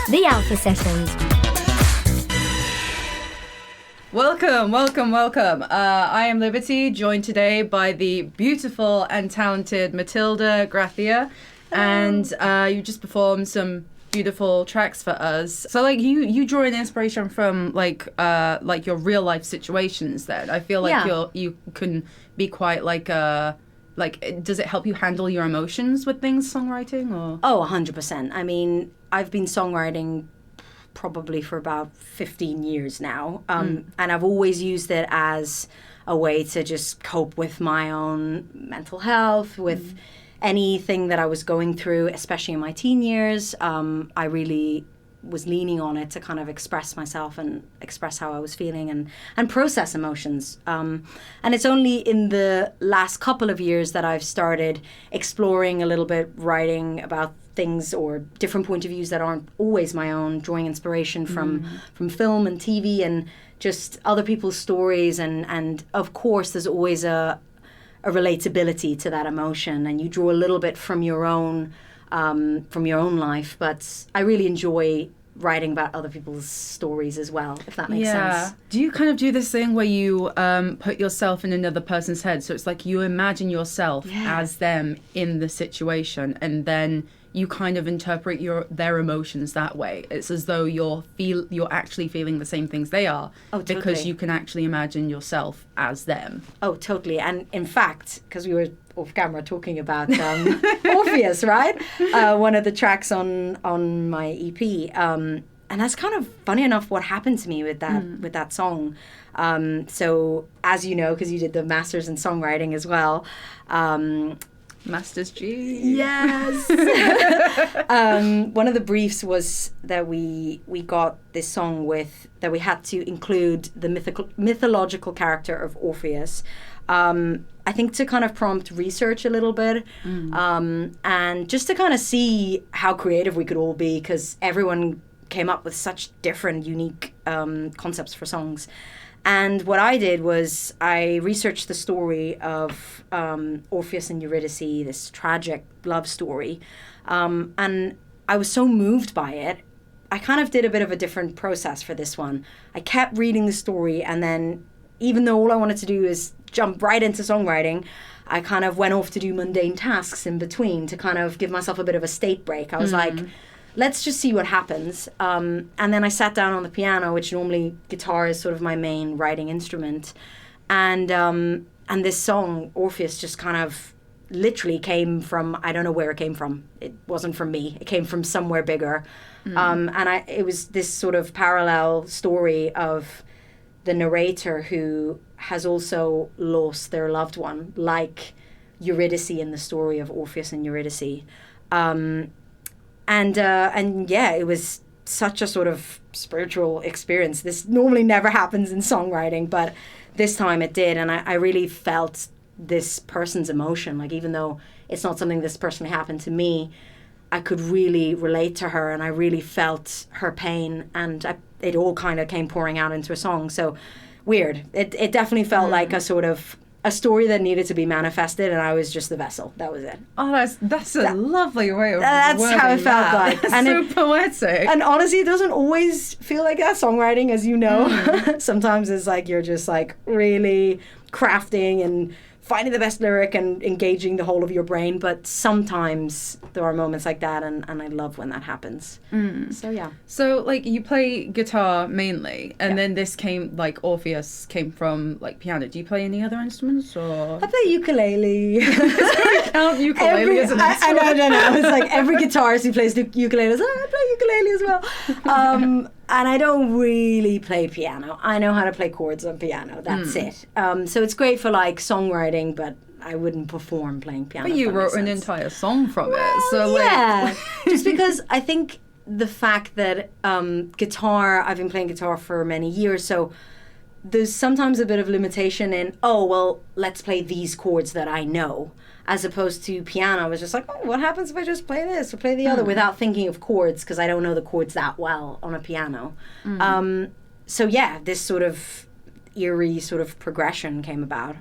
The Alpha Sessions. Welcome. I am Liberty, joined today by the beautiful and talented Matilda Gracia. And you just performed some beautiful tracks for us. So like you draw an inspiration from like your real life situations then. I feel like you can be quite like does it help you handle your emotions with things, songwriting, or? Oh, 100%. I mean, I've been songwriting probably for about 15 years now. And I've always used it as a way to just cope with my own mental health, with anything that I was going through, especially in my teen years. I really was leaning on it to kind of express myself and express how I was feeling and process emotions. And it's only in the last couple of years that I've started exploring a little bit, writing about things or different point of views that aren't always my own, drawing inspiration from film and TV and just other people's stories. And of course, there's always a relatability to that emotion, and you draw a little bit from your own life. But I really enjoy writing about other people's stories as well, if that makes sense. Do you kind of do this thing where you put yourself in another person's head? So it's like you imagine yourself as them in the situation, and then you kind of interpret their emotions that way. It's as though you're actually feeling the same things they are. Oh, totally. Because you can actually imagine yourself as them. Oh, totally. And in fact, because we were off camera talking about Orpheus, right? One of the tracks on my EP. And that's kind of funny enough what happened to me with that song. So as you know, because you did the Masters in Songwriting as well, Masters G. Yes. One of the briefs was that we got this song that we had to include the mythological character of Orpheus. I think to kind of prompt research a little bit, and just to kind of see how creative we could all be, because everyone came up with such different, unique concepts for songs. And what I did was I researched the story of Orpheus and Eurydice, this tragic love story. And I was so moved by it, I kind of did a bit of a different process for this one. I kept reading the story, and then even though all I wanted to do is jump right into songwriting, I kind of went off to do mundane tasks in between to kind of give myself a bit of a state break. I was like, let's just see what happens. And then I sat down on the piano, which normally guitar is sort of my main writing instrument. And this song, Orpheus, just kind of literally came from, I don't know where it came from. It wasn't from me. It came from somewhere bigger. And it was this sort of parallel story of the narrator who has also lost their loved one, like Eurydice in the story of Orpheus and Eurydice. And it was such a sort of spiritual experience. This normally never happens in songwriting, but this time it did. And I really felt this person's emotion. Like, even though it's not something this personally happened to me, I could really relate to her, and I really felt her pain, and it all kind of came pouring out into a song. So weird. It definitely felt like a sort of a story that needed to be manifested, and I was just the vessel. That was it. Oh, that's a lovely way of That's how it felt like. And so poetic. And honestly, it doesn't always feel like that, songwriting, as you know. Sometimes it's like you're just like really crafting and finding the best lyric and engaging the whole of your brain. But sometimes there are moments like that, and I love when that happens. So, yeah. So, like, you play guitar mainly, and then this came, like, Orpheus came from, like, piano. Do you play any other instruments, or? I play ukulele. Count ukulele as an instrument? I know. It's like every guitarist who plays the ukulele is, I play ukulele as well. And I don't really play piano. I know how to play chords on piano. That's it. So it's great for, like, songwriting, but I wouldn't perform playing piano. But you wrote an entire song from it. So Just because I think the fact that guitar, I've been playing guitar for many years, so there's sometimes a bit of limitation in, let's play these chords that I know. As opposed to piano, I was just like, what happens if I just play this or play the other without thinking of chords, because I don't know the chords that well on a piano. So yeah, this sort of eerie sort of progression came about,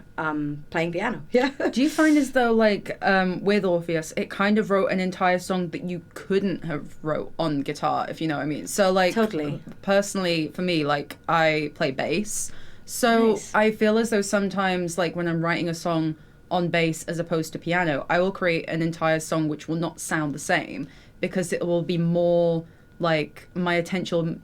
playing piano. Yeah. Do you find as though, like, with Orpheus, it kind of wrote an entire song that you couldn't have wrote on guitar, if you know what I mean? So, like, Totally. Personally, for me, like, I play bass. So Nice. I feel as though sometimes, like, when I'm writing a song on bass as opposed to piano, I will create an entire song which will not sound the same because it will be more like my attention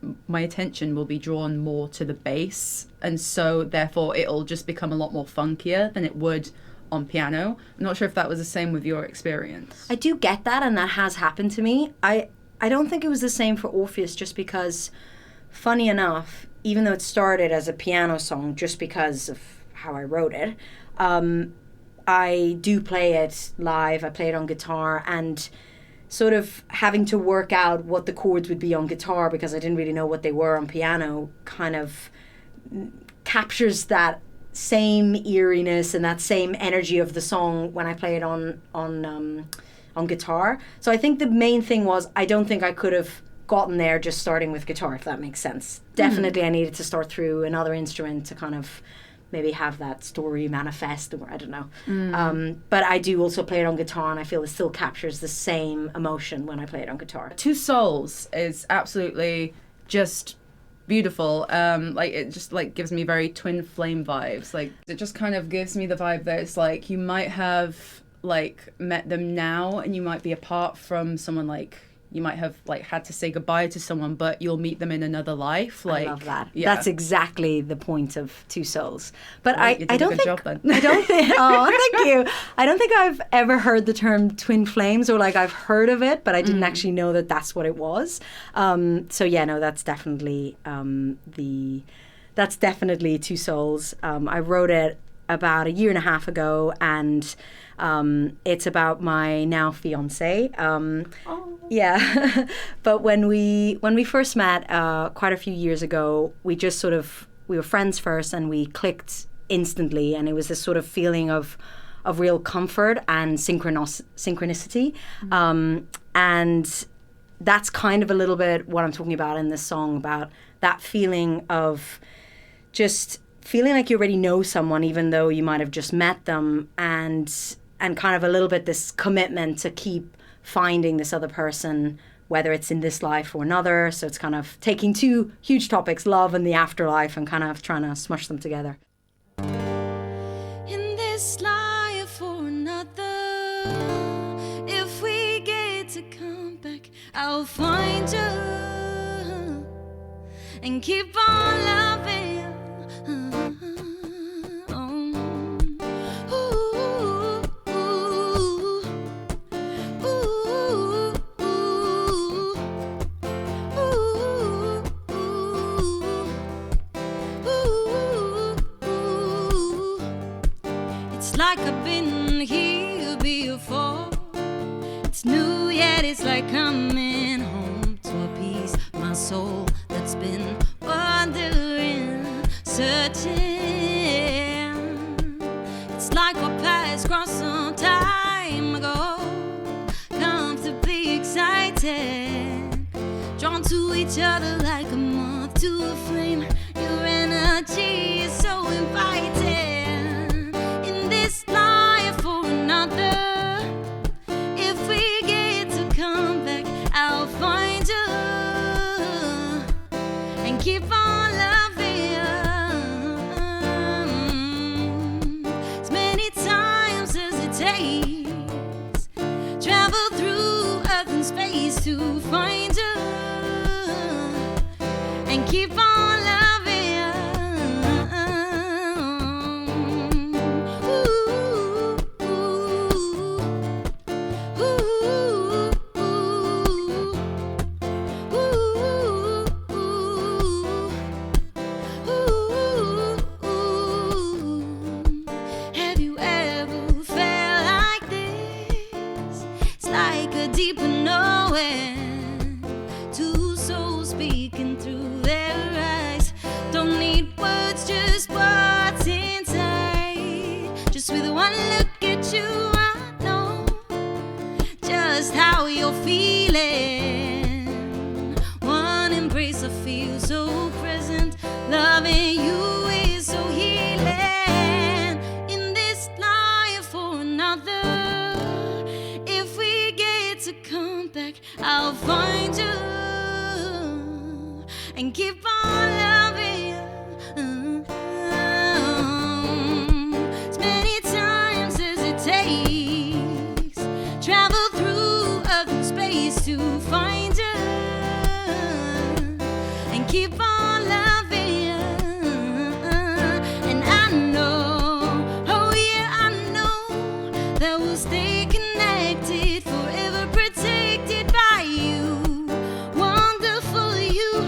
will be drawn more to the bass, and so therefore it'll just become a lot more funkier than it would on piano. I'm not sure if that was the same with your experience. I do get that, and that has happened to me. I don't think it was the same for Orpheus, just because, funny enough, even though it started as a piano song just because of how I wrote it, I do play it live. I play it on guitar, and sort of having to work out what the chords would be on guitar because I didn't really know what they were on piano kind of captures that same eeriness and that same energy of the song when I play it on guitar. So I think the main thing was I don't think I could have gotten there just starting with guitar, if that makes sense. Definitely I needed to start through another instrument to kind of maybe have that story manifest, or I don't know. But I do also play it on guitar, and I feel it still captures the same emotion when I play it on guitar. Two Souls is absolutely just beautiful. Like, it just like gives me very Twin Flame vibes. Like, it just kind of gives me the vibe that it's like you might have like met them now, and you might be apart from someone, like you might have like had to say goodbye to someone, but you'll meet them in another life. Like, I love that. Yeah. That's exactly the point of Two Souls. But Well, you did I a don't good think job then. I don't think. Oh, thank you. I don't think I've ever heard the term twin flames, or like I've heard of it, but I didn't actually know that that's what it was. So yeah, no, that's definitely that's definitely Two Souls. I wrote it about a year and a half ago, and it's about my now fiance. Yeah, but when we first met quite a few years ago, we were friends first, and we clicked instantly, and it was this sort of feeling of real comfort and synchronicity, and that's kind of a little bit what I'm talking about in this song, about that feeling of just feeling like you already know someone, even though you might have just met them, and kind of a little bit this commitment to keep finding this other person, whether it's in this life or another. So it's kind of taking two huge topics, love and the afterlife, and kind of trying to smush them together. In this life or another, if we get to come back, I'll find you and keep on loving you. Like I've been here before. It's new, yet it's like coming home to a piece of my soul that's been wandering, searching. It's like our paths crossed some time ago, comfortably excited, drawn to each other like a moth to a flame. Your energy is so inviting. If we get to come back, I'll find you and keep on loving you. As many times as it takes, travel through earth and space to find you and keep on loving you. Deeper knowing, two souls speaking through their eyes. Don't need words, just what's inside. Just with one look at you, I know just how you're feeling. One embrace, I feel so present. Loving you is so back, I'll find you and keep on loving you. As many times as it takes, travel through earth and space to find you and keep on loving you. And I know, oh yeah, I know that we'll stay connected, forever protected by you. Wonderful you,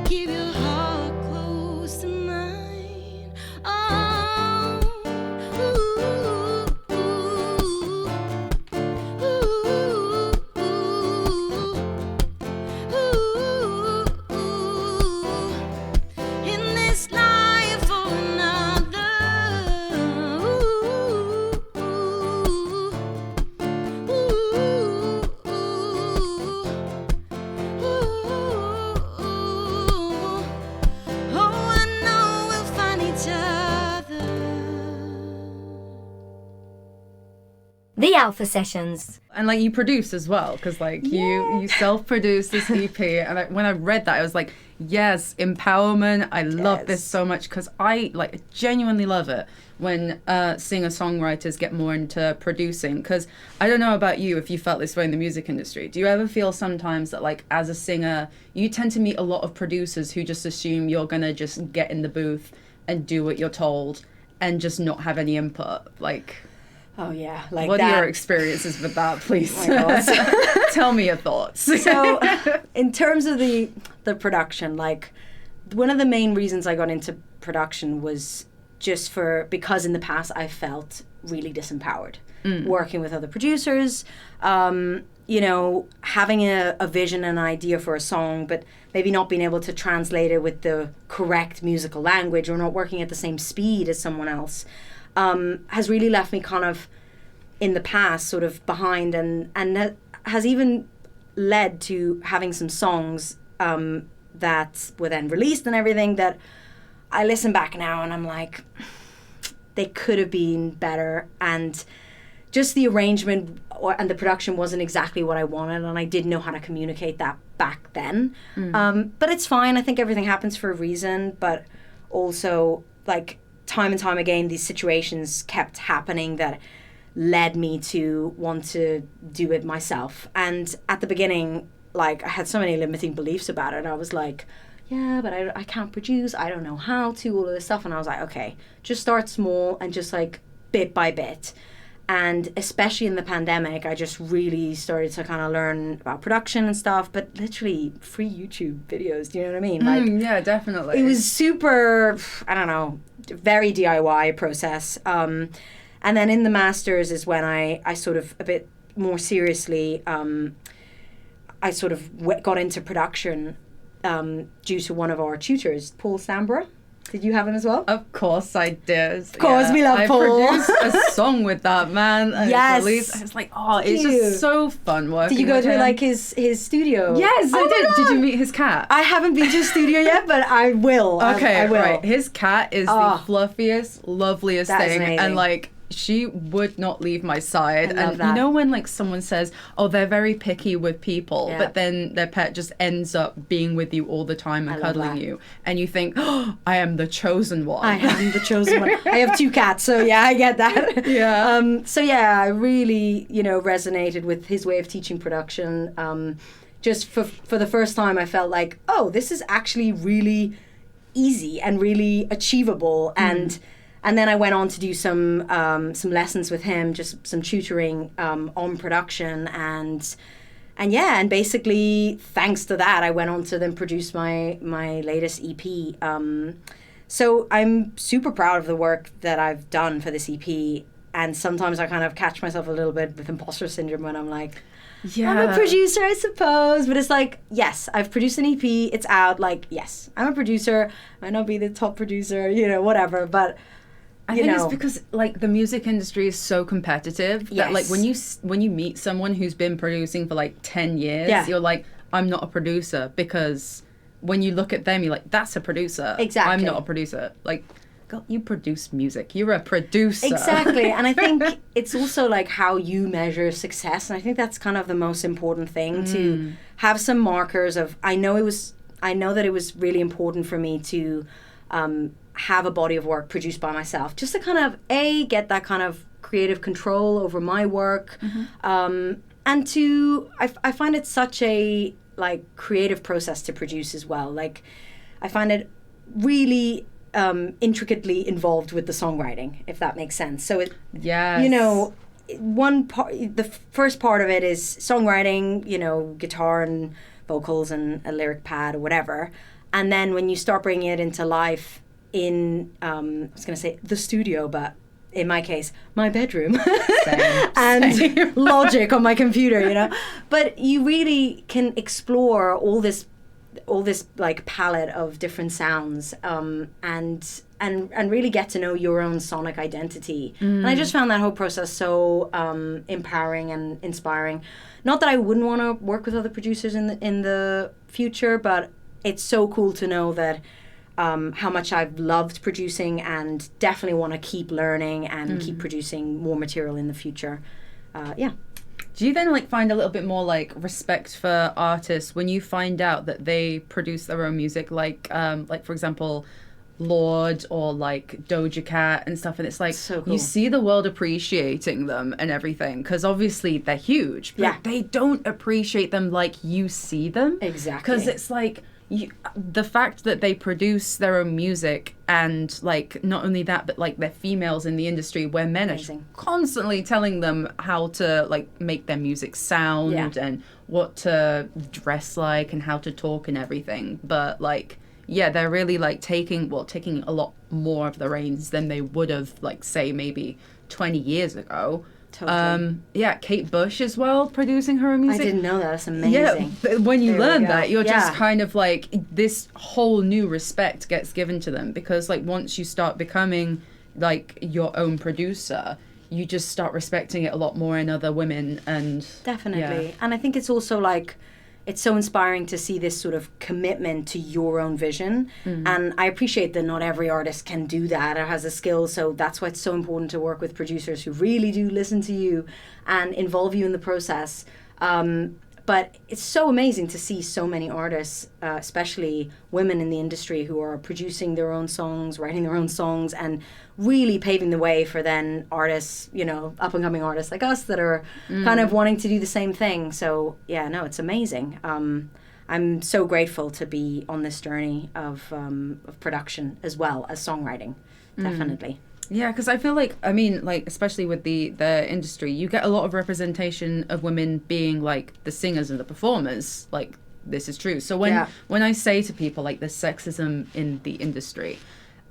keep your heart close to mine. Oh, ooh, ooh, ooh, ooh, in this life or another. Oh, I know we'll find each other. The Alpha Sessions. And like you produce as well, because like you self-produce this EP, and when I read that, I was like, yes, empowerment. I love this so much, because I like genuinely love it when singer-songwriters get more into producing. Because I don't know about you, if you felt this way in the music industry. Do you ever feel sometimes that like as a singer, you tend to meet a lot of producers who just assume you're gonna just get in the booth and do what you're told and just not have any input? Like, Oh yeah, like what that. are your experiences with that, please? Oh my God. Tell me your thoughts. So, in terms of the production, like one of the main reasons I got into production was just because in the past I felt really disempowered working with other producers. You know, having a vision and an idea for a song, but maybe not being able to translate it with the correct musical language, or not working at the same speed as someone else. Has really left me kind of in the past sort of behind, and that has even led to having some songs that were then released and everything that I listen back now and I'm like, they could have been better, and just the arrangement and the production wasn't exactly what I wanted, and I didn't know how to communicate that back then. But it's fine. I think everything happens for a reason, but also like time and time again, these situations kept happening that led me to want to do it myself. And at the beginning, like I had so many limiting beliefs about it. I was like, yeah, but I can't produce. I don't know how to, all of this stuff. And I was like, okay, just start small and just like bit by bit. And especially in the pandemic, I just really started to kind of learn about production and stuff, but literally free YouTube videos. Do you know what I mean? Like, yeah, definitely. it was super, I don't know, very DIY process. And then in the masters is when I sort of a bit more seriously, I sort of got into production due to one of our tutors, Paul Stamborough. Did you have him as well? Of course I did. Of course, we love Paul. I produced a song with that man. And Yes. I was like, oh, it's just so fun working Did you go with to him. like his studio? Yes, Oh I my did. God. Did you meet his cat? I haven't been to his studio yet, but I will. Okay, I will. right. His cat is Oh. the fluffiest, loveliest That is thing. amazing. And like, she would not leave my side. I love And that. you know when like someone says, oh, they're very picky with people, Yeah. but then their pet just ends up being with you all the time and I love cuddling that. you. And you think, oh, I am the chosen one. I am the chosen one. I have 2 cats, so yeah, I get that. Yeah. So yeah, I really, resonated with his way of teaching production. Just for the first time, I felt like, oh, this is actually really easy and really achievable. And then I went on to do some lessons with him, just some tutoring on production, and basically thanks to that, I went on to then produce my latest EP. So I'm super proud of the work that I've done for this EP, and sometimes I kind of catch myself a little bit with imposter syndrome when I'm like, Yeah. I'm a producer, I suppose. But it's like, yes, I've produced an EP, it's out. Like, yes, I'm a producer. I might not be the top producer, whatever. But, I think it's because like the music industry is so competitive that like Yes. when you meet someone who's been producing for like 10 years, Yeah. you're like, I'm not a producer, because when you look at them, you're like, that's a producer. Exactly. I'm not a producer. Like, girl, you produce music. You're a producer. Exactly. And I think it's also like how you measure success. And I think that's kind of the most important thing, to have some markers of, I know that it was really important for me to have a body of work produced by myself, just to kind of get that kind of creative control over my work. And to, I find it such a like creative process to produce as well. Like I find it really intricately involved with the songwriting, if that makes sense. So it, you know, one part, the first part of it is songwriting, you know, guitar and vocals and a lyric pad or whatever. And then when you start bringing it into life in, I was going to say the studio, but in my case, my bedroom and Logic on my computer, you know. But you really can explore all this like palette of different sounds, and really get to know your own sonic identity. And I just found that whole process so empowering and inspiring. Not that I wouldn't want to work with other producers in the future, but it's so cool to know that how much I've loved producing, and definitely want to keep learning and keep producing more material in the future. Do you then like find a little bit more like respect for artists when you find out that they produce their own music, like for example, Lorde or like Doja Cat and stuff, and it's like so cool. You see the world appreciating them and everything, because obviously they're huge, but they don't appreciate them like you see them. Exactly. Because it's like the fact that they produce their own music, and like not only that, but like they're females in the industry where men are constantly telling them how to like make their music sound and what to dress like and how to talk and everything. But like they're really like taking a lot more of the reins than they would have, like say maybe 20 years ago. Totally. Kate Bush as well, producing her own music. I didn't know that. That's amazing. Yeah, when you learn that, you're just kind of like, this whole new respect gets given to them, because like once you start becoming like your own producer, you just start respecting it a lot more in other women. And definitely. And I think it's also like, it's so inspiring to see this sort of commitment to your own vision. And I appreciate that not every artist can do that or has a skill. So that's why it's so important to work with producers who really do listen to you and involve you in the process. But it's so amazing to see so many artists, especially women in the industry, who are producing their own songs, writing their own songs, and really paving the way for then artists, you know, up-and-coming artists like us that are kind of wanting to do the same thing. So, it's amazing. I'm so grateful to be on this journey of production as well as songwriting, definitely. Yeah, because I feel like, I mean, like, especially with the industry, you get a lot of representation of women being, like, the singers and the performers. Like, this is true. So when I say to people, like, there's sexism in the industry,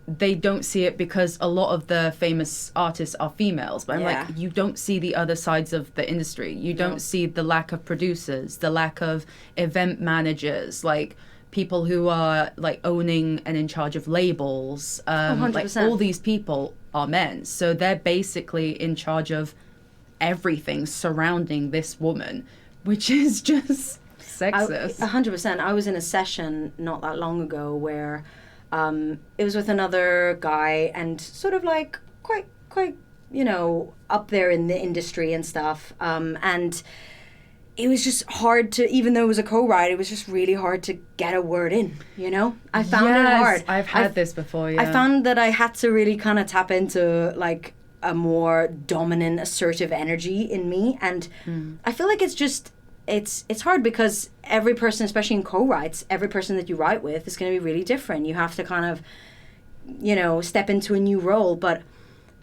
they don't see it because a lot of the famous artists are females. But I'm like, you don't see the other sides of the industry. You don't see the lack of producers, the lack of event managers, like people who are like owning and in charge of labels. Like all these people are men. So they're basically in charge of everything surrounding this woman, which is just sexist. 100%. I was in a session not that long ago where it was with another guy, and sort of like quite, you know, up there in the industry and stuff. And it was just hard to, even though it was a co-write, it was just really hard to get a word in, you know? I found it hard. I've had this before, I found that I had to really kind of tap into like a more dominant, assertive energy in me. And I feel like it's just, it's hard because every person, especially in co-writes, every person that you write with is going to be really different. You have to kind of, you know, step into a new role. But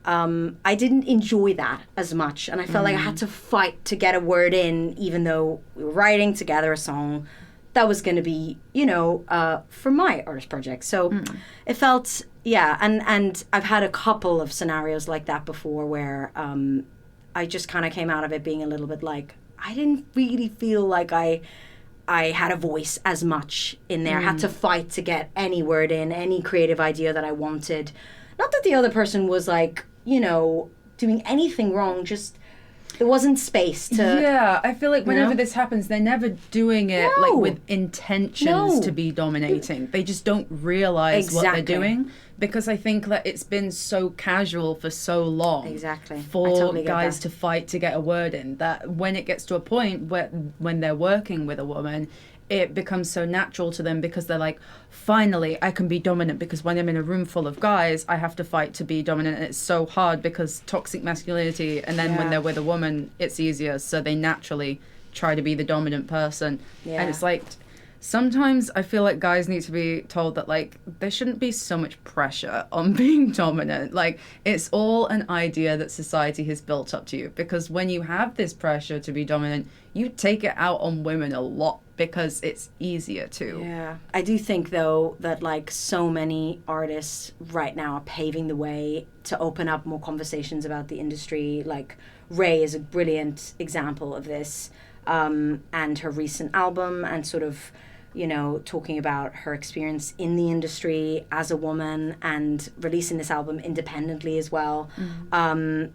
I didn't enjoy that as much. And I felt like I had to fight to get a word in, even though we were writing together a song that was going to be, you know, for my artist project. So it felt, and I've had a couple of scenarios like that before where I just kind of came out of it being a little bit like, I didn't really feel like I had a voice as much in there. I had to fight to get any word in, any creative idea that I wanted. Not that the other person was like, you know, doing anything wrong, just there wasn't space to... Yeah, I feel like whenever this happens, they're never doing it like with intentions to be dominating. They just don't realize what they're doing. because I think that it's been so casual for so long. Exactly. I For totally get guys that. to fight to get a word in, that when it gets to a point where when they're working with a woman, it becomes so natural to them because they're like, finally, I can be dominant, because when I'm in a room full of guys, I have to fight to be dominant. And it's so hard because toxic masculinity. And then when Yeah. they're with a woman, it's easier. So they naturally try to be the dominant person. Yeah. And it's like, sometimes I feel like guys need to be told that, like, there shouldn't be so much pressure on being dominant. Like, it's all an idea that society has built up to you. Because when you have this pressure to be dominant, you take it out on women a lot because it's easier to. Yeah. I do think, though, that like so many artists right now are paving the way to open up more conversations about the industry. Like Ray is a brilliant example of this, and her recent album, and sort of, you know, talking about her experience in the industry as a woman and releasing this album independently as well.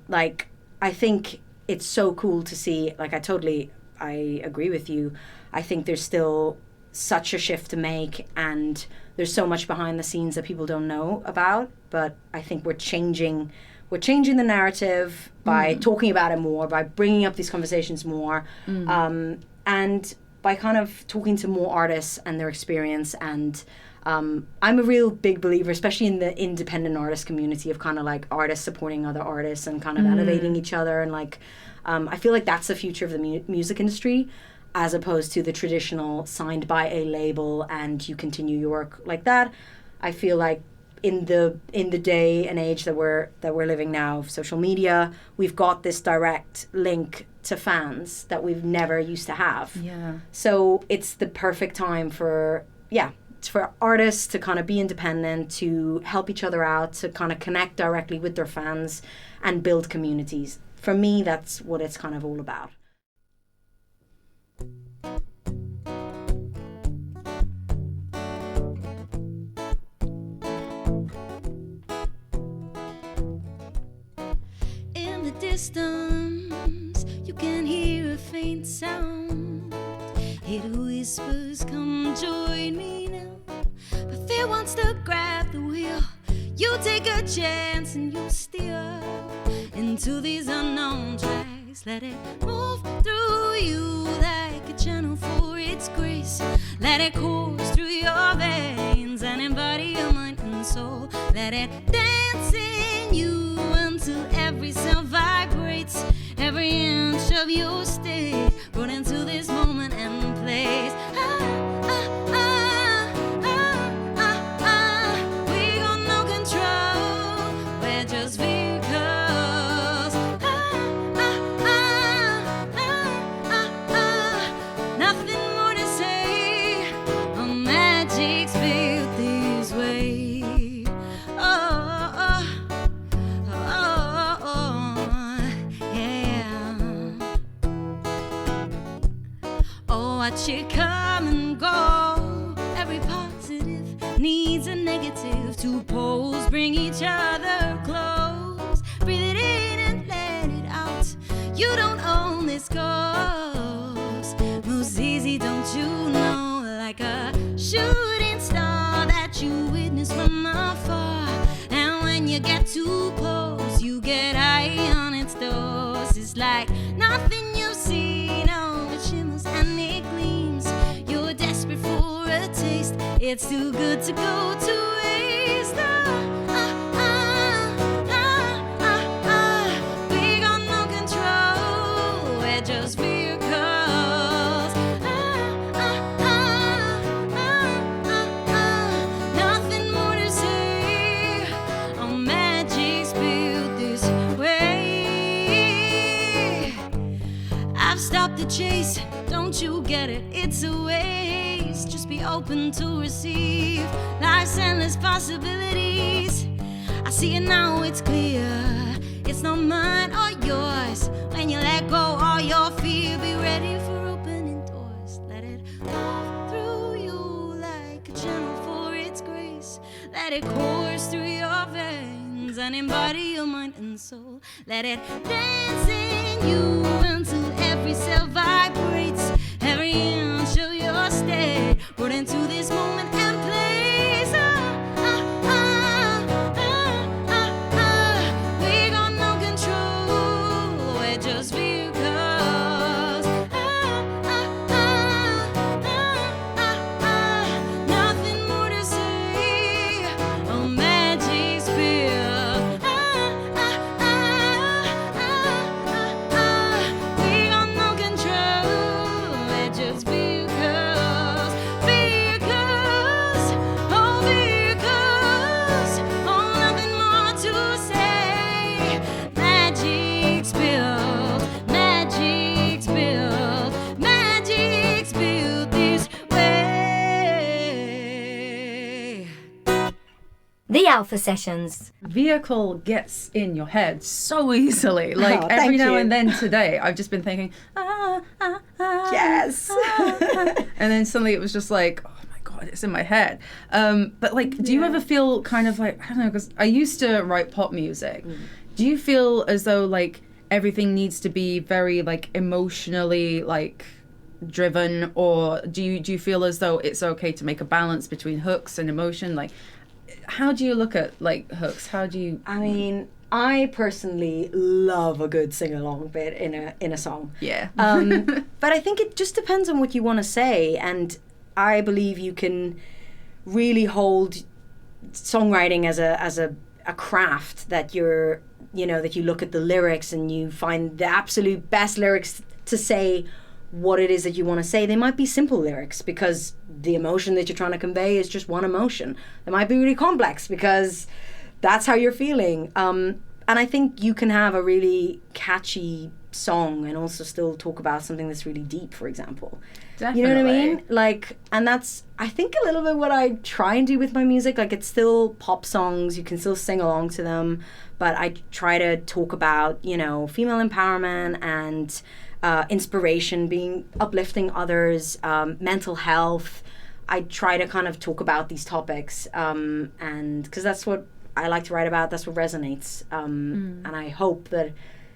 Like, I think it's so cool to see, like, I agree with you. I think there's still such a shift to make, and there's so much behind the scenes that people don't know about, but I think we're changing the narrative by talking about it more, by bringing up these conversations more, and by kind of talking to more artists and their experience. And I'm a real big believer, especially in the independent artist community, of kind of like artists supporting other artists and kind of elevating each other. And like, I feel like that's the future of the music industry, as opposed to the traditional signed by a label and you continue your work like that. I feel like in the day and age that we're living now of social media, we've got this direct link to fans that we've never used to have. Yeah. So it's the perfect time for artists to kind of be independent, to help each other out, to kind of connect directly with their fans and build communities. For me, that's what it's kind of all about. In the distance, you can hear a faint sound. It whispers, come join me now. But fear wants to grab the wheel. You take a chance and you steer into these unknown tracks. Let it move through you like a channel for its grace. Let it course through your veins and embody your mind and soul. Let it dance in you until every cell vibrates. Every inch of your state brought into this moment and place. We got no control. We're just vehicles. Nothing more to say. Our magic's built this way. Yeah. Oh, watch it come and go. Every positive needs a negative. Two poles bring each other close. Breathe it in and let it out. You don't own this ghost. Moves easy, don't you know? Like a shooting star that you witness from afar. And when you get too close, you get high on its dose. It's like nothing you've seen. Oh, it shimmers and it gleams. You're desperate for a taste. It's too good to go to waste. We got no control. We're just vehicles. Nothing more to say. Our magic's built this way. I've stopped the chase. Don't you get it? It's a waste. Just be open to receive life's endless possibilities. I see it now, it's clear. It's not mine or yours. When you let go all your fear, be ready for opening doors. Let it move through you like a channel for its grace. Let it course through your veins and embody your mind and soul. Let it dance in you until every cell vibrates. Every inch of your state brought into this moment and place. Alpha Sessions. Vehicle gets in your head so easily. Like Oh, every thank now you. and then today, I've just been thinking, Yes. and then suddenly it was just like, oh my God, it's in my head. But like, do you ever feel kind of like, I don't know, because I used to write pop music. Do you feel as though like everything needs to be very like emotionally like driven, or do you feel as though it's okay to make a balance between hooks and emotion? Like, how do you look at like hooks? How do you? I mean, I personally love a good sing-along bit in a song. Yeah. But I think it just depends on what you want to say, and I believe you can really hold songwriting as a craft that you're, you know, that you look at the lyrics and you find the absolute best lyrics to say what it is that you want to say. They might be simple lyrics because the emotion that you're trying to convey is just one emotion. They might be really complex because that's how you're feeling. And I think you can have a really catchy song and also still talk about something that's really deep, for example. Definitely. You know what I mean? Like, and that's, I think, a little bit what I try and do with my music. Like, it's still pop songs. You can still sing along to them. But I try to talk about, you know, female empowerment and inspiration, being uplifting others, mental health. I try to kind of talk about these topics, and because that's what I like to write about. That's what resonates, and I hope that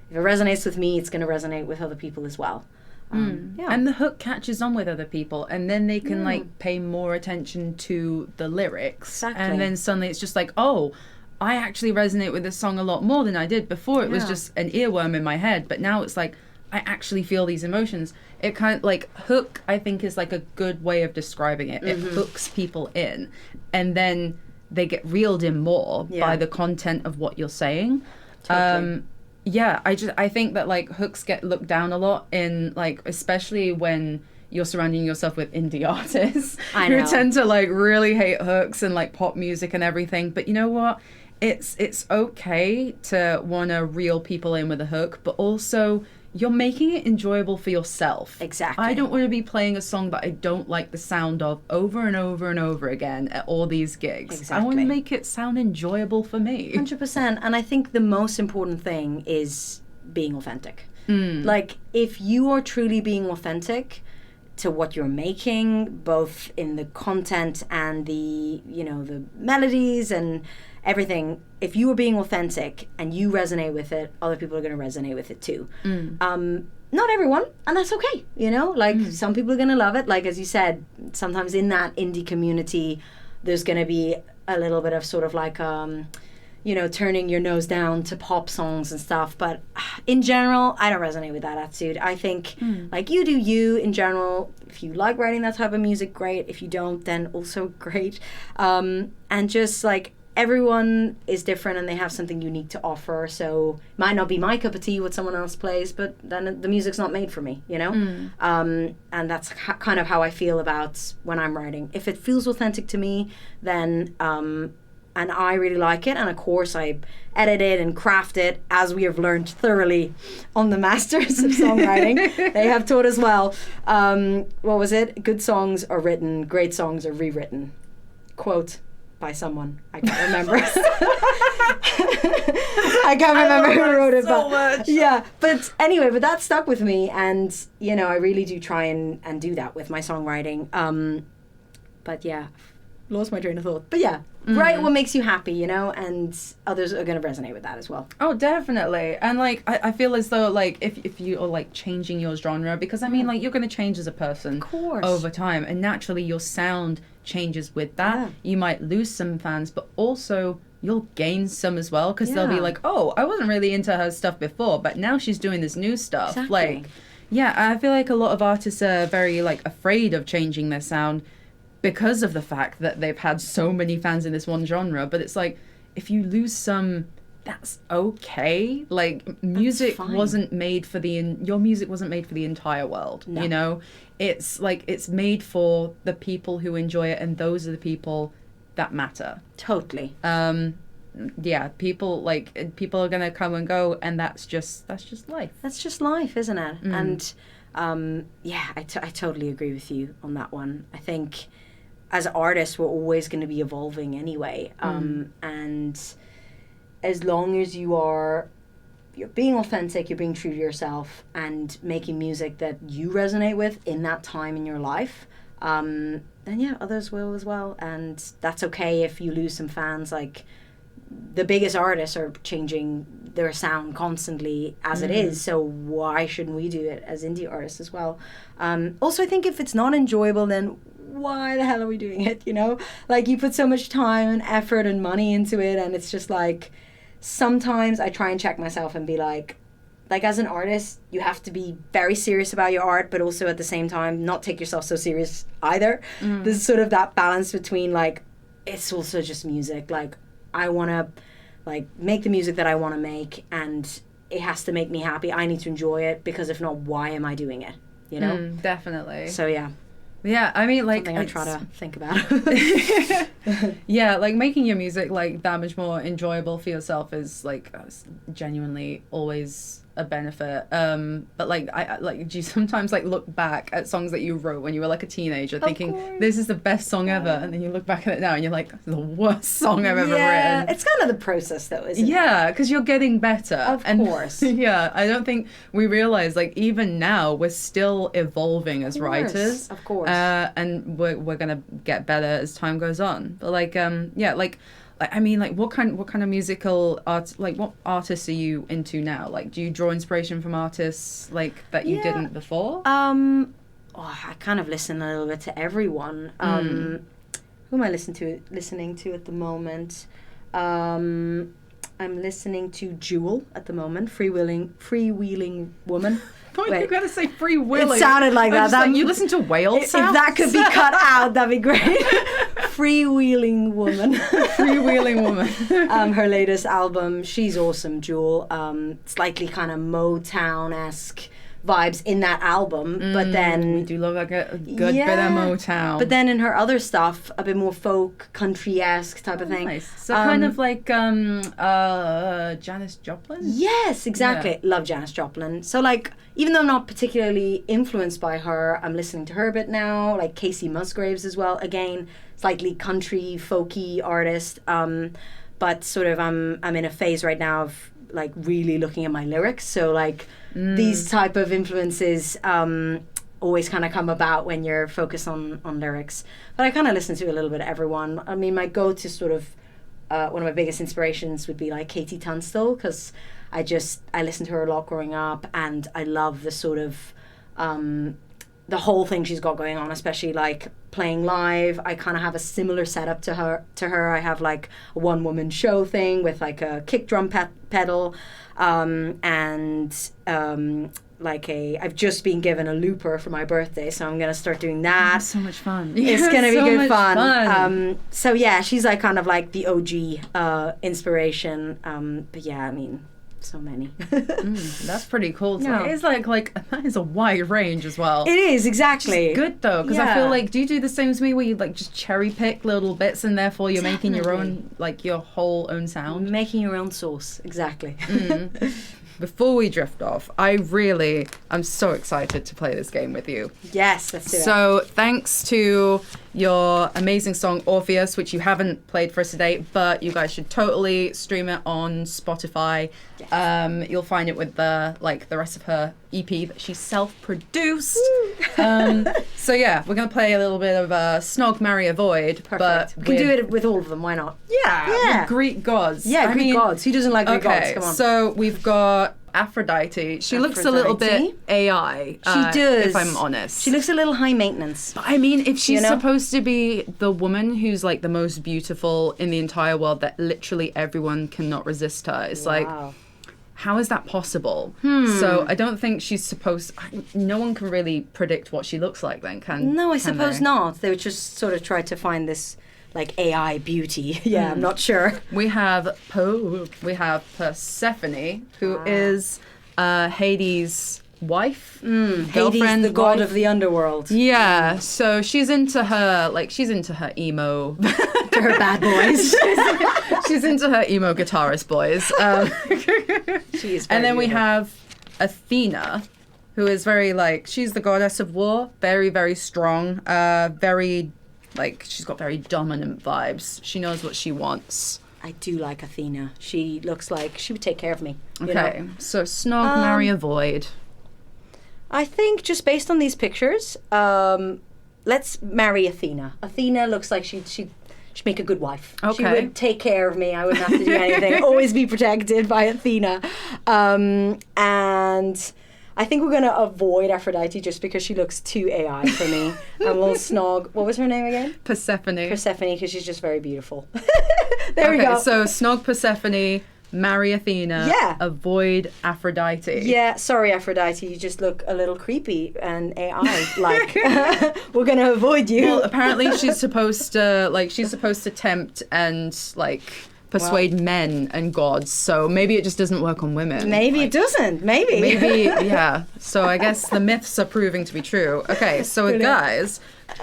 if it resonates with me, it's going to resonate with other people as well. Yeah. And the hook catches on with other people, and then they can like pay more attention to the lyrics. Exactly. And then suddenly it's just like, oh, I actually resonate with this song a lot more than I did before. It was just an earworm in my head, but now it's like I actually feel these emotions. It kind of like hook, I think, is like a good way of describing it. It hooks people in, and then they get reeled in more by the content of what you're saying. Totally. I think that like hooks get looked down a lot in like, especially when you're surrounding yourself with indie artists who tend to like really hate hooks and like pop music and everything. But you know what? It's okay to want to reel people in with a hook, but also you're making it enjoyable for yourself. Exactly. I don't want to be playing a song that I don't like the sound of over and over and over again at all these gigs. Exactly. I want to make it sound enjoyable for me. 100%. And I think the most important thing is being authentic. Like, if you are truly being authentic to what you're making, both in the content and the, you know, the melodies and everything, if you are being authentic and you resonate with it, other people are going to resonate with it too. Not everyone, and that's okay, you know? Like, some people are going to love it. Like, as you said, sometimes in that indie community, there's going to be a little bit of sort of like, you know, turning your nose down to pop songs and stuff. But in general, I don't resonate with that attitude. I think, like, you do you in general. If you like writing that type of music, great. If you don't, then also great. And just, like, everyone is different and they have something unique to offer. So it might not be my cup of tea what someone else plays, but then the music's not made for me, you know? And that's kind of how I feel about when I'm writing. If it feels authentic to me, then... and I really like it, and of course I edit it and craft it, as we have learned thoroughly on the Masters of Songwriting. They have taught as well. What was it? Good songs are written, great songs are rewritten. Quote by someone. I can't remember. I can't remember who wrote it. So but much. yeah, but anyway, but that stuck with me, and you know, I really do try and do that with my songwriting. But yeah, lost my train of thought. But yeah, write what makes you happy, you know, and others are going to resonate with that as well. Oh, definitely. And like I feel as though like if you are like changing your genre, because I mean like you're going to change as a person Of course. over time, and naturally your sound changes with that. Yeah. You might lose some fans, but also you'll gain some as well, because they'll be Yeah. like, oh, I wasn't really into her stuff before, but now she's doing this new stuff. Exactly. Like, yeah, I feel like a lot of artists are very like afraid of changing their sound because of the fact that they've had so many fans in this one genre. But it's like, if you lose some, that's okay. Like, music fine. wasn't made for your music wasn't made for the entire world. No. You know, it's like it's made for the people who enjoy it, and those are the people that matter. Totally. Yeah, people are gonna come and go, and that's just life. That's just life, isn't it? And yeah, I totally agree with you on that one. I think as artists, we're always going to be evolving anyway. And as long as you're being authentic, you're being true to yourself, and making music that you resonate with in that time in your life, then yeah, others will as well. And that's okay if you lose some fans. Like, the biggest artists are changing their sound constantly as it is, so why shouldn't we do it as indie artists as well? Also, I think if it's not enjoyable, then why the hell are we doing it, you know? Like, you put so much time and effort and money into it, and it's just like, sometimes I try and check myself and be like as an artist, you have to be very serious about your art, but also at the same time not take yourself so serious either. There's sort of that balance between, like, it's also just music. Like, I want to, like, make the music that I want to make, and it has to make me happy. I need to enjoy it, because if not, why am I doing it, you know? Definitely. So yeah, I mean, like, something I try to think about. Yeah, like, making your music, like, that much more enjoyable for yourself is, like, genuinely always a benefit. But, like, do you sometimes, like, look back at songs that you wrote when you were, like, a teenager, thinking, this is the best song ever, and then you look back at it now and you're like, the worst song I've ever written. It's kind of the process, though, isn't it? Yeah, because you're getting better. Of course. Yeah, I don't think we realize, like, even now we're still evolving as writers. Of course. And we're gonna get better as time goes on. But, like, I mean, like, what kind of musical art, like, what artists are you into now? Like, do you draw inspiration from artists, like, that you didn't before? I kind of listen a little bit to everyone. Who am I listening to at the moment? I'm listening to Jewel at the moment, freewheeling woman. You gotta say free willing. It sounded like that. Like, you listen to whale If sounds? that could be cut out, that'd be great. Freewheeling woman. Freewheeling woman. Her latest album, she's awesome, Jewel. Slightly kind of Motown-esque vibes in that album, but then We do love, like, a good bit of Motown. But then in her other stuff, a bit more folk, country-esque type of thing. Nice. So kind of like Janis Joplin? Yes, exactly. Yeah. Love Janis Joplin. So, like, even though I'm not particularly influenced by her, I'm listening to her a bit now. Like Casey Musgraves as well. Again, slightly country, folky artist. But sort of I'm in a phase right now of, like, really looking at my lyrics. So, like, these type of influences always kind of come about when you're focused on lyrics. But I kind of listen to a little bit of everyone. I mean, my go-to sort of one of my biggest inspirations would be, like, Katie Tunstall, because I listened to her a lot growing up, and I love the sort of the whole thing she's got going on, especially, like, playing live. I kind of have a similar setup to her. I have, like, a one-woman show thing with, like, a kick drum pedal, and I've just been given a looper for my birthday, so I'm gonna start doing that. That's so much fun. It's gonna be so good much fun. So yeah, she's, like, kind of like the OG inspiration. But yeah, I mean, so many. That's pretty cool. Yeah. It's like that is a wide range as well. It is, exactly. It's good though, because I Yeah. feel like, do you do the same as me, where you, like, just cherry pick little bits, and therefore you're making your own, like, your whole own sound? Making your own sauce, exactly. Before we drift off, I'm so excited to play this game with you. Yes, let's do it. So thanks to your amazing song Orpheus, which you haven't played for us today, but you guys should totally stream it on Spotify. Yes. You'll find it with the rest of her EP that she self-produced. So yeah, we're gonna play a little bit of Snog, Marry, Avoid. Perfect. But We can do it with all of them, why not? with Greek gods. Yeah, I Greek mean, gods. Who doesn't like Greek gods? Okay, Come on. so we've got Aphrodite. She looks a little bit Aphrodite. AI. She does. If I'm honest. She looks a little high maintenance. I mean, if she's You know? supposed to be the woman who's, like, the most beautiful in the entire world, that literally everyone cannot resist her, it's like, Wow. how is that possible? So I don't think she's supposed. No one can really predict what she looks like then, can? No, I can suppose they? not. They would just sort of try to find this, like, AI beauty. Yeah, I'm not sure. We have Persephone, who is Hades' wife, Hades, girlfriend, the god wife. of the underworld. Yeah, so she's into her emo. To her bad boys. She's into her emo guitarist boys. She is And then we beautiful. have Athena, who is very, like, she's the goddess of war, very, very strong, very Like, she's got very dominant vibes. She knows what she wants. I do like Athena. She looks like she would take care of me. You Okay, know? so snog, marry, avoid. I think just based on these pictures, let's marry Athena. Athena looks like she'd make a good wife. She Okay. would take care of me. I wouldn't have to do anything. Always be protected by Athena. And I think we're going to avoid Aphrodite just because she looks too AI for me. And we'll snog. What was her name again? Persephone. Persephone, because she's just very beautiful. There we Okay, go. so snog Persephone, marry Athena, Yeah. avoid Aphrodite. Yeah, sorry, Aphrodite. You just look a little creepy and AI-like. We're going to avoid you. Well, apparently she's supposed to tempt and like persuade men and gods. So maybe it just doesn't work on women. Maybe it doesn't. Maybe. Yeah. So I guess the myths are proving to be true. Okay, so Brilliant. guys,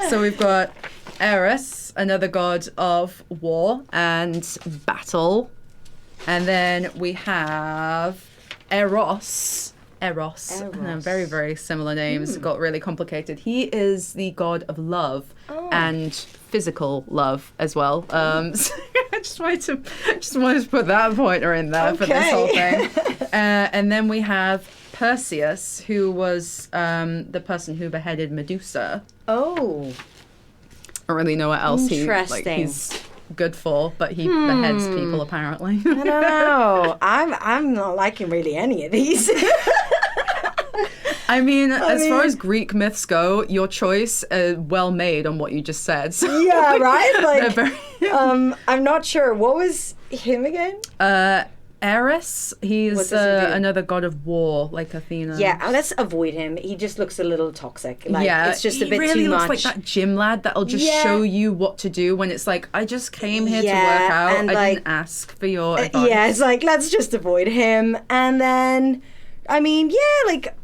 so we've got Eros, another god of war and battle. And then we have Eros. Very, very similar names. Got really complicated. He is the god of love and physical love as well. So I just wanted to put that pointer in there for this whole thing. And then we have Perseus, who was the person who beheaded Medusa. Oh. I don't really know what else Interesting. he's good for, but he beheads people apparently. I don't know. I'm not liking really any of these. I mean, as far as Greek myths go, your choice well made on what you just said. So Yeah, right? Like, they're very- I'm not sure. What was him again? Eris, he's What does he do? another god of war, like Athena. Yeah, let's avoid him. He just looks a little toxic. Like, yeah, it's just a he bit really too looks much. like that gym lad that'll just Yeah. show you what to do when it's like, I just came here to Yeah, work out. and I like- didn't ask for your advice. Yeah, it's like, let's just avoid him. And then, I mean, yeah, like,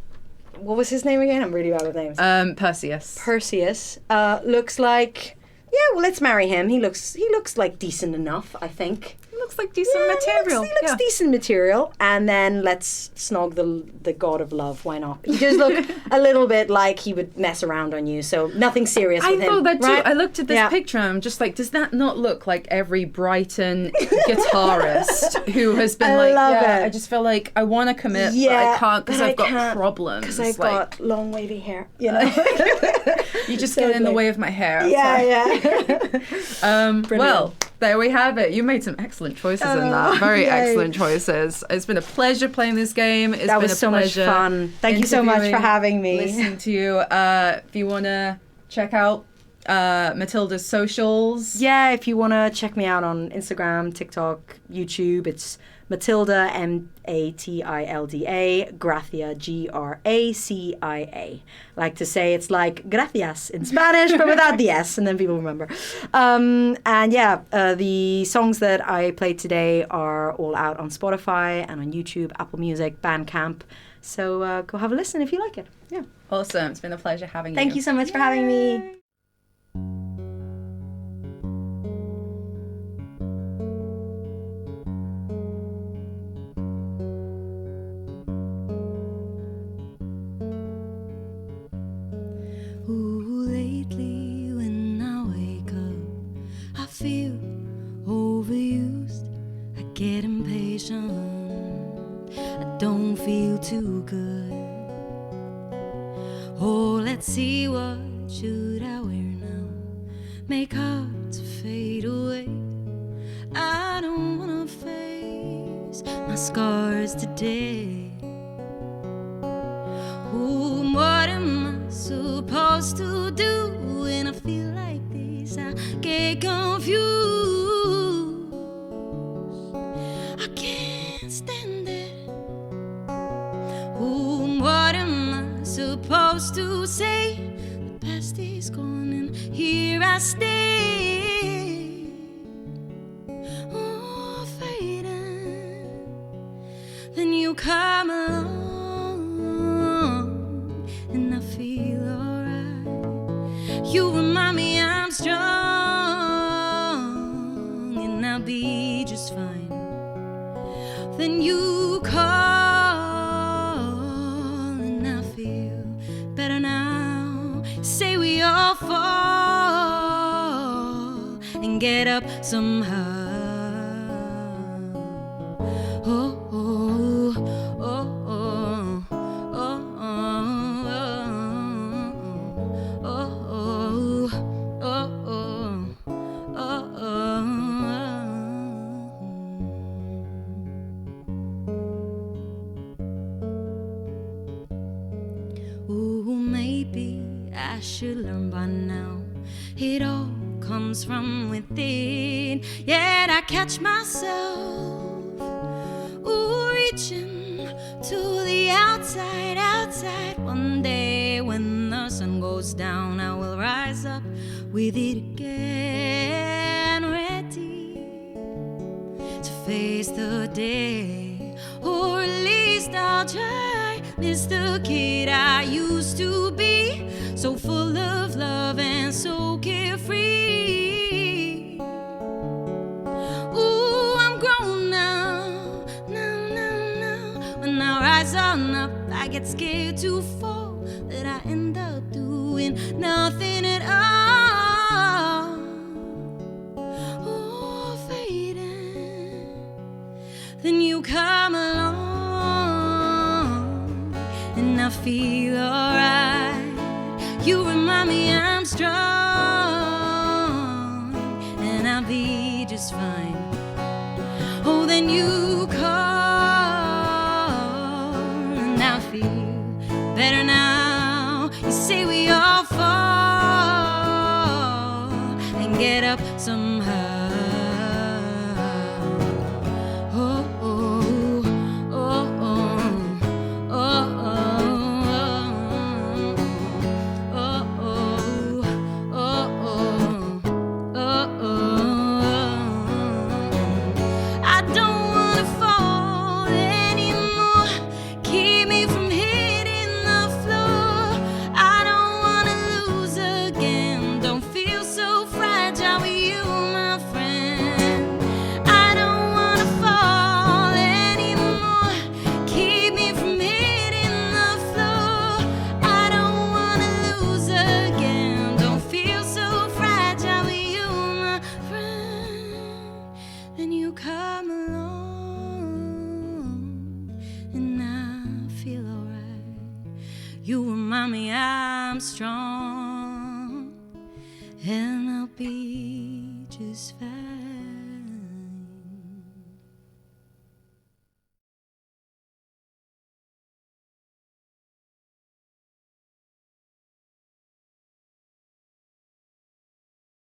what was his name again? I'm really bad with names. Perseus. Perseus looks like, yeah, well, let's marry him. He looks like decent enough, I think. He looks like decent Yeah, material. He looks decent material. And then let's snog the god of love. Why not? He does look a little bit like he would mess around on you. So nothing serious I with him. thought that too. right? I looked at this Yeah. picture and I'm just like, does that not look like every Brighton guitarist who has been I like, love yeah, it. I just feel like I want to commit, Yeah, but I can't because but I I've got can't, problems. Because I've like, got long wavy hair, you know. you just get in the Totally. way of my hair. Yeah. Well, there we have it. You made some excellent choices in that. Very yay. excellent choices. It's been a pleasure playing this game. It's That been was a so much pleasure fun. Thank you so much for interviewing, having me. Listening to you. If you want to check out Matilda's socials. Yeah, if you want to check me out on Instagram, TikTok, YouTube, it's Matilda, Matilda, Gracia, Gracia. Like to say it's like gracias in Spanish, but without the S, and then people remember. And yeah, the songs that I played today are all out on Spotify and on YouTube, Apple Music, Bandcamp. So go have a listen if you like it. Yeah. Awesome. It's been a pleasure having you. Thank you so much for having me. Ooh, lately when I wake up, I feel overused. I get impatient. I don't feel too good. Oh, let's see, what should I wear now? Make hearts fade away. I don't wanna face my scars today. Ooh, what am I supposed to do when I feel like this? I get confused. I can't stand it. Ooh, what am I supposed to say? The past is gone and here I stay. Oh, fading. Then you come along and I feel alright. You remind me I'm strong and I'll be just fine. Then you call and I feel better now. Say we all fall and get up somehow. Oh, oh, oh, oh, oh, oh, oh, oh, oh. Ooh, maybe I should learn by now. It all comes from within. Yet I catch myself, ooh, reaching to the outside, outside. One day when the sun goes down, I will rise up with it again, ready to face the day. Or at least I'll try. Miss the kid I used to be, so full of love and so carefree. Ooh, I'm grown now, now. When I rise on up, I get scared to fall, that I end up doing nothing at all. Ooh, fading. Then you come along, and I feel alright. You remind me I'm strong, and I'll be just fine. Oh, then you call, and I feel better now. You say we all fall and get up somehow. You remind me I'm strong, and I'll be just fine.